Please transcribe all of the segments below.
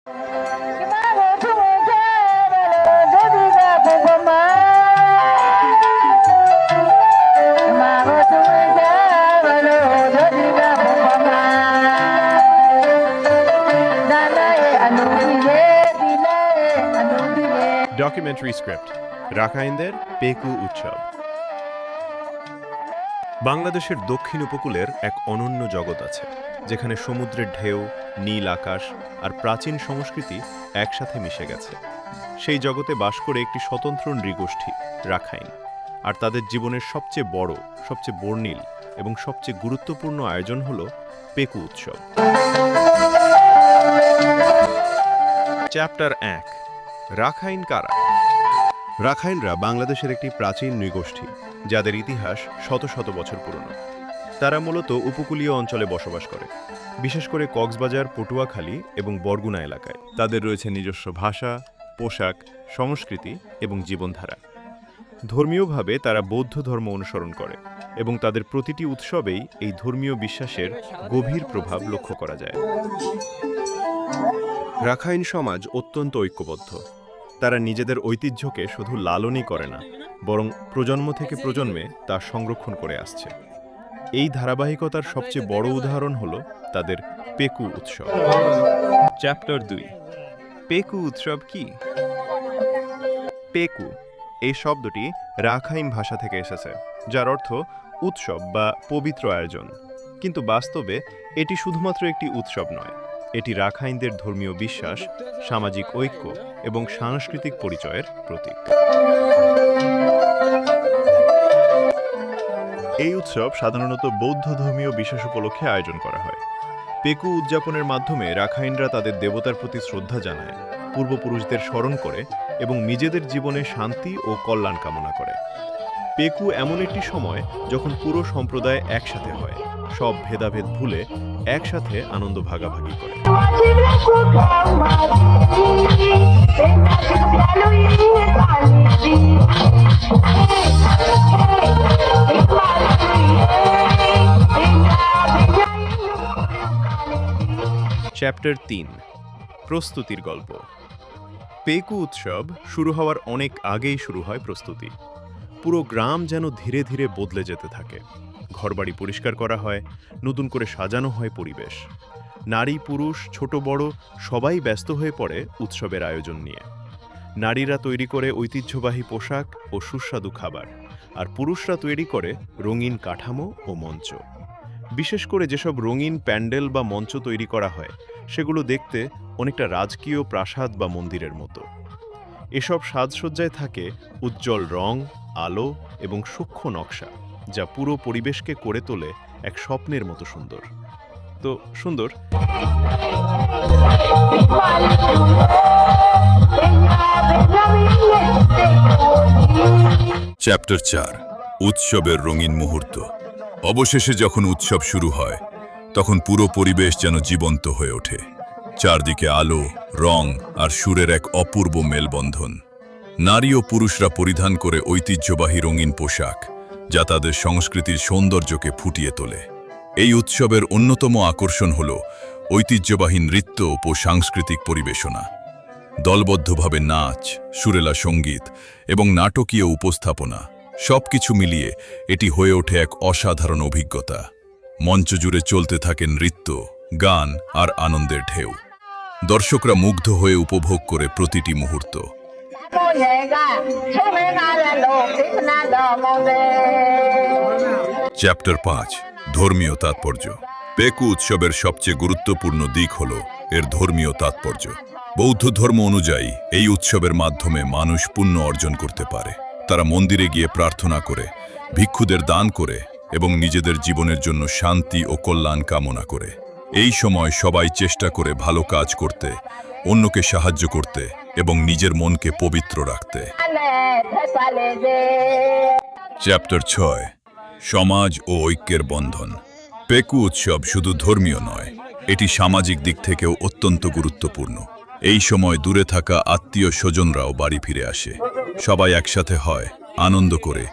Documentary script রাখাইনদের পেকু উৎসব। বাংলাদেশের দক্ষিণ উপকূলের এক অনন্য জগৎ আছে, যেখানে সমুদ্রের ঢেউ, নীল আকাশ আর প্রাচীন সংস্কৃতি একসাথে মিশে গেছে। সেই জগতে বাস করে একটি স্বতন্ত্র নৃগোষ্ঠী রাখাইন, আর তাদের জীবনের সবচেয়ে বড়, সবচেয়ে বর্ণিল এবং সবচেয়ে গুরুত্বপূর্ণ আয়োজন হল পেকু উৎসব। চ্যাপ্টার 1, রাখাইন কারা? রাখাইনরা বাংলাদেশের একটি প্রাচীন নৃগোষ্ঠী, যাদের ইতিহাস শত শত বছর পুরনো। তারা মূলত উপকূলীয় অঞ্চলে বসবাস করে, বিশেষ করে কক্সবাজার, পটুয়াখালী এবং বরগুনা এলাকায়। তাদের রয়েছে নিজস্ব ভাষা, পোশাক, সংস্কৃতি এবং জীবনধারা। ধর্মীয়ভাবে তারা বৌদ্ধ ধর্ম অনুসরণ করে এবং তাদের প্রতিটি উৎসবেই এই ধর্মীয় বিশ্বাসের গভীর প্রভাব লক্ষ্য করা যায়। রাখাইন সমাজ অত্যন্ত ঐক্যবদ্ধ। তারা নিজেদের ঐতিহ্যকে শুধু লালনই করে না, বরং প্রজন্ম থেকে প্রজন্মে তা সংরক্ষণ করে আসছে। এই ধারাবাহিকতার সবচেয়ে বড় উদাহরণ হল তাদের পেকু উৎসব। চ্যাপ্টার 2, পেকু উৎসব কি? পেকু এই শব্দটি রাখাইন ভাষা থেকে এসেছে, যার অর্থ উৎসব বা পবিত্র আয়োজন। কিন্তু বাস্তবে এটি শুধুমাত্র একটি উৎসব নয়, এটি রাখাইনদের ধর্মীয় বিশ্বাস, সামাজিক ঐক্য এবং সাংস্কৃতিক পরিচয়ের প্রতীক। এই উৎসব সাধারণত বৌদ্ধ ধর্মীয় বিশ্বাস উপলক্ষে আয়োজন করা হয়। পেকু উদযাপনের মাধ্যমে রাখাইনরা তাদের দেবতার প্রতি শ্রদ্ধা জানায়, পূর্বপুরুষদের স্মরণ করে এবং নিজেদের জীবনে শান্তি ও কল্যাণ কামনা করে। পেকু এমন একটি সময় যখন পুরো সম্প্রদায় একসাথে হয়, সব ভেদাভেদ ভুলে একসাথে আনন্দ ভাগাভাগি করে। চ্যাপ্টার 3, প্রস্তুতির গল্প। পেকু উৎসব শুরু হওয়ার অনেক আগেই শুরু হয় প্রস্তুতি। পুরো গ্রাম যেন ধীরে ধীরে বদলে যেতে থাকে। ঘরবাড়ি পরিষ্কার করা হয়, নতুন করে সাজানো হয় পরিবেশ। নারী পুরুষ ছোট বড় সবাই ব্যস্ত হয়ে পড়ে উৎসবের আয়োজন নিয়ে। নারীরা তৈরি করে ঐতিহ্যবাহী পোশাক ও সুস্বাদু খাবার, আর পুরুষরা তৈরি করে রঙিন কাঠামো ও মঞ্চ। বিশেষ করে যেসব রঙিন প্যান্ডেল বা মঞ্চ তৈরি করা হয়, সেগুলো দেখতে অনেকটা রাজকীয় প্রাসাদ বা মন্দিরের মতো। এসব সাজসজ্জায় থাকে উজ্জ্বল রং, আলো এবং সূক্ষ্ম নকশা, যা পুরো পরিবেশকে করে তোলে এক স্বপ্নের মতো সুন্দর। তো সুন্দর। চ্যাপ্টার 4, উৎসবের রঙিন মুহূর্ত। অবশেষে যখন উৎসব শুরু হয়, তখন পুরো পরিবেশ যেন জীবন্ত হয়ে ওঠে। চারদিকে আলো, রং আর সুরের এক অপূর্ব মেলবন্ধন। নারী ও পুরুষরা পরিধান করে ঐতিহ্যবাহী রঙিন পোশাক, যা তাদের সংস্কৃতির সৌন্দর্যকে ফুটিয়ে তোলে। এই উৎসবের অন্যতম আকর্ষণ হল ঐতিহ্যবাহী নৃত্য ও সাংস্কৃতিক পরিবেশনা। দলবদ্ধভাবে নাচ, সুরেলা সঙ্গীত এবং নাটকীয় উপস্থাপনা, সবকিছু মিলিয়ে এটি হয়ে ওঠে এক অসাধারণ অভিজ্ঞতা। মঞ্চ জুড়ে চলতে থাকে নৃত্য, গান আর আনন্দের ঢেউ। দর্শকরা মুগ্ধ হয়ে উপভোগ করে প্রতিটি মুহূর্ত। চ্যাপ্টার 5, ধর্মীয় তাৎপর্য। পেকু উৎসবের সবচেয়ে গুরুত্বপূর্ণ দিক হল এর ধর্মীয় তাৎপর্য। বৌদ্ধ ধর্ম অনুযায়ী এই উৎসবের মাধ্যমে মানুষ পুণ্য অর্জন করতে পারে। তারা মন্দিরে গিয়ে প্রার্থনা করে, ভিক্ষুদের দান করে এবং নিজেদের জীবনের জন্য শান্তি ও কল্যাণ কামনা করে। এই সময় সবাই চেষ্টা করে ভালো কাজ করতে, অন্যকে সাহায্য করতে এবং নিজের মনকে পবিত্র রাখতে। চ্যাপ্টার 6, সমাজ ও ঐক্যের বন্ধন। পেকু উৎসব শুধু ধর্মীয় নয়, এটি সামাজিক দিক থেকেও অত্যন্ত গুরুত্বপূর্ণ। এই সময় দূরে থাকা আত্মীয় স্বজনরাও বাড়ি ফিরে আসে। সবাই একসাথে হয়, আনন্দ করে,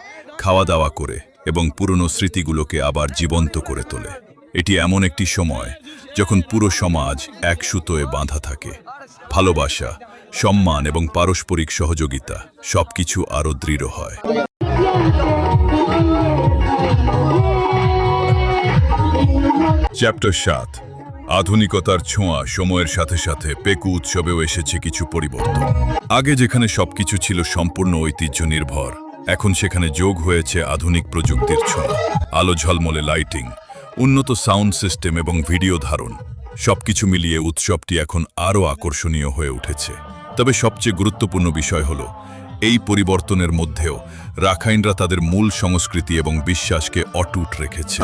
খাওয়া দাওয়া করে এবং পুরনো স্মৃতিগুলোকে আবার জীবন্ত করে তোলে। এটি এমন একটি সময় যখন পুরো সমাজ এক সুতোয় বাঁধা থাকে। ভালোবাসা, সম্মান এবং পারস্পরিক সহযোগিতা সবকিছু আরও দৃঢ় হয়। চ্যাপ্টার 7। আধুনিকতার ছোঁয়া। সময়ের সাথে সাথে পেকু উৎসবেও এসেছে কিছু পরিবর্তন। আগে যেখানে সবকিছু ছিল সম্পূর্ণ ঐতিহ্য নির্ভর, এখন সেখানে যোগ হয়েছে আধুনিক প্রযুক্তির ছোঁয়া। আলো ঝলমলে লাইটিং, উন্নত সাউন্ড সিস্টেম এবং ভিডিও ধারণ, সবকিছু মিলিয়ে উৎসবটি এখন আরও আকর্ষণীয় হয়ে উঠেছে। তবে সবচেয়ে গুরুত্বপূর্ণ বিষয় হল, এই পরিবর্তনের মধ্যেও রাখাইনরা তাদের মূল সংস্কৃতি এবং বিশ্বাসকে অটুট রেখেছে।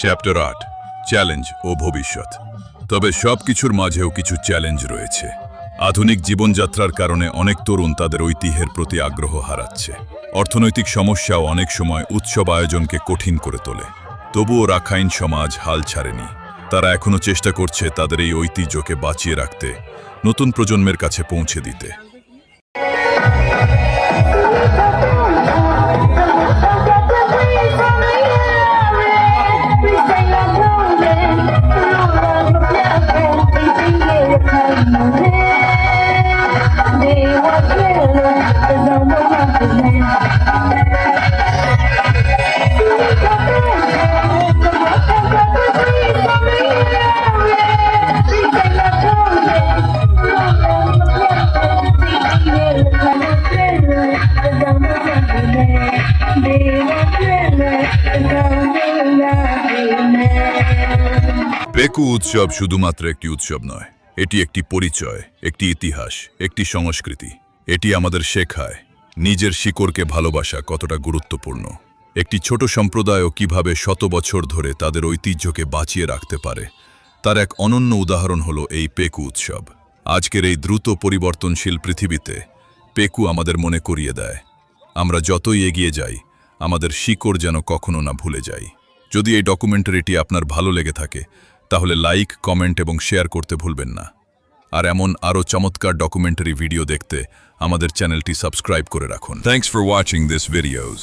চ্যাপ্টার 8। চ্যালেঞ্জ ও ভবিষ্যৎ। তবে সবকিছুর মাঝেও কিছু চ্যালেঞ্জ রয়েছে। আধুনিক জীবনযাত্রার কারণে অনেক তরুণ তাদের ঐতিহ্যের প্রতি আগ্রহ হারাচ্ছে। অর্থনৈতিক সমস্যাও অনেক সময় উৎসব আয়োজনকে কঠিন করে তোলে। তবুও রাখাইন সমাজ হাল ছাড়েনি। তারা এখনও চেষ্টা করছে তাদের এই ঐতিহ্যকে বাঁচিয়ে রাখতে, নতুন প্রজন্মের কাছে পৌঁছে দিতে। পেকু উৎসব শুধুমাত্র একটি উৎসব নয়, এটি একটি পরিচয়, একটি ইতিহাস, একটি সংস্কৃতি। এটি আমাদের শেখায় নিজের শিকড়কে ভালোবাসা কতটা গুরুত্বপূর্ণ। একটি ছোট সম্প্রদায়ও কিভাবে শত বছর ধরে তাদের ঐতিহ্যকে বাঁচিয়ে রাখতে পারে, তার এক অনন্য উদাহরণ হলো এই পেকু উৎসব। আজকের এই দ্রুত পরিবর্তনশীল পৃথিবীতে পেকু আমাদের মনে করিয়ে দেয়, আমরা যতই এগিয়ে যাই, আমাদের শিকড় যেন কখনো না ভুলে যাই। যদি এই ডকুমেন্টারিটি আপনার ভালো লেগে থাকে, তাহলে লাইক, কমেন্ট এবং শেয়ার করতে ভুলবেন না। আর এমন আরও চমৎকার ডকুমেন্টারি ভিডিও দেখতে আমাদের চ্যানেলটি সাবস্ক্রাইব করে রাখুন। Thanks for watching this videos.